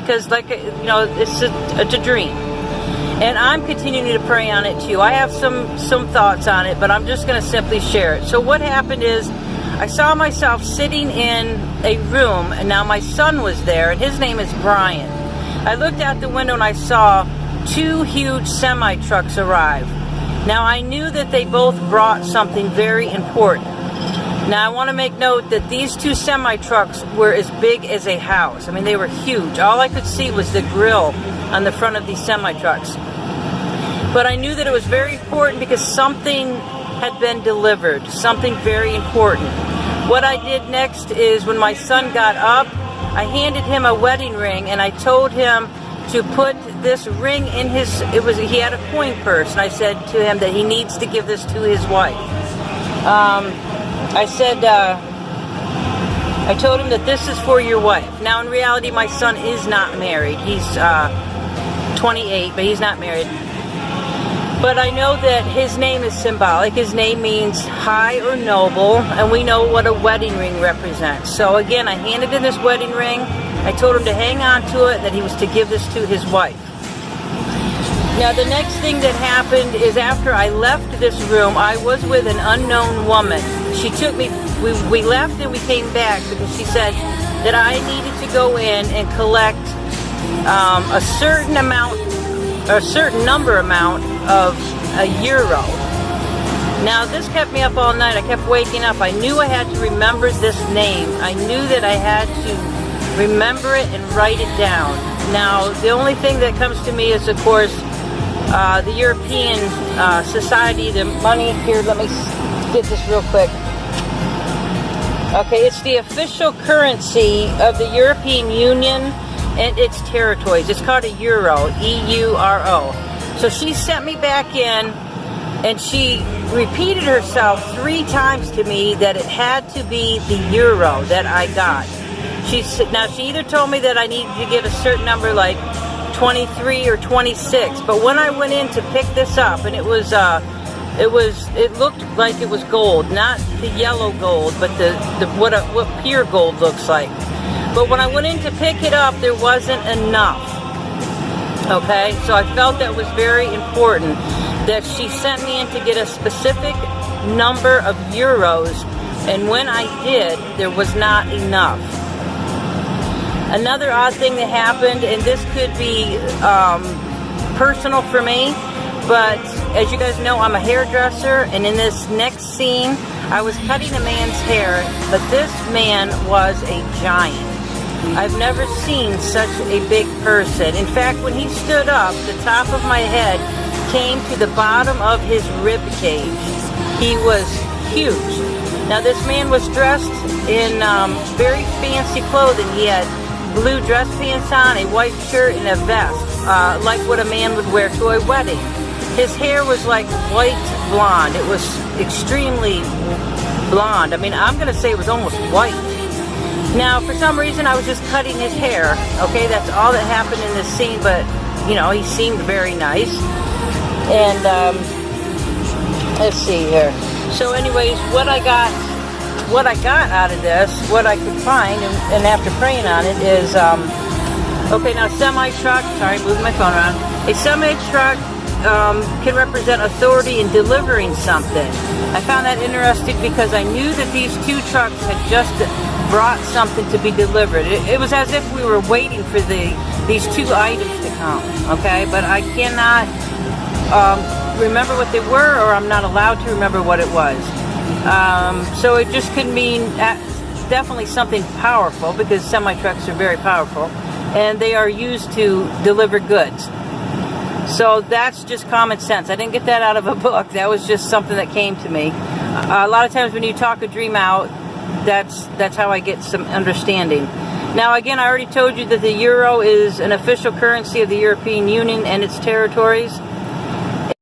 because, like, you know, it's a dream. And I'm continuing to pray on it too. I have some thoughts on it, but I'm just going to simply share it. So what happened is, I saw myself sitting in a room, and now my son was there, and his name is Brian. I looked out the window and I saw 2 huge semi-trucks arrive. Now I knew that they both brought something very important. Now I want to make note that these 2 semi-trucks were as big as a house. I mean, they were huge. All I could see was the grill on the front of these semi-trucks. But I knew that it was very important because something had been delivered, something very important. What I did next is, when my son got up, I handed him a wedding ring, and I told him to put this ring in his, he had a coin purse, and I said to him that he needs to give this to his wife. I told him that this is for your wife. Now in reality, my son is not married. He's 28, but he's not married. But I know that his name is symbolic. His name means high or noble, and we know what a wedding ring represents. So again, I handed him this wedding ring. I told him to hang on to it, that he was to give this to his wife. Now the next thing that happened is, after I left this room, I was with an unknown woman. She took me, we left and we came back because she said that I needed to go in and collect a certain number of a euro. Now this kept me up all night. I kept waking up. I knew I had to remember this name. I knew that I had to remember it and write it down. Now the only thing that comes to me is, of course, the European society, the money. Here, let me get this real quick. Okay, it's the official currency of the European Union and its territories. It's called a euro, E-U-R-O. So she sent me back in, and she repeated herself 3 times to me that it had to be the euro that I got. She either told me that I needed to get a certain number, like 23 or 26, but when I went in to pick this up, and it looked like it was gold, not the yellow gold, but what pure gold looks like. But when I went in to pick it up, there wasn't enough. Okay, so I felt that was very important, that she sent me in to get a specific number of euros, and when I did, there was not enough. Another odd thing that happened, and this could be personal for me, but as you guys know, I'm a hairdresser, and in this next scene, I was cutting a man's hair, but this man was a giant. I've never seen such a big person. In fact, when he stood up, the top of my head came to the bottom of his rib cage. He was huge. Now this man was dressed in very fancy clothing. He had blue dress pants on, a white shirt, and a vest, like what a man would wear to a wedding. His hair was like white blonde. It was extremely blonde. I mean, I'm going to say it was almost white. Now, for some reason, I was just cutting his hair. Okay, that's all that happened in this scene, but, you know, he seemed very nice. And, let's see here. So anyways, what I got out of this, what I could find, and after praying on it, is, okay, now semi-truck, sorry, moving my phone around. A semi-truck can represent authority in delivering something. I found that interesting because I knew that these 2 trucks had just brought something to be delivered. It was as if we were waiting for these 2 items to come, okay? But I cannot remember what they were, or I'm not allowed to remember what it was. So it just could mean definitely something powerful, because semi-trucks are very powerful, and they are used to deliver goods. So that's just common sense. I didn't get that out of a book. That was just something that came to me. A lot of times when you talk a dream out, that's how I get some understanding. Now again, I already told you that the euro is an official currency of the European Union and its territories.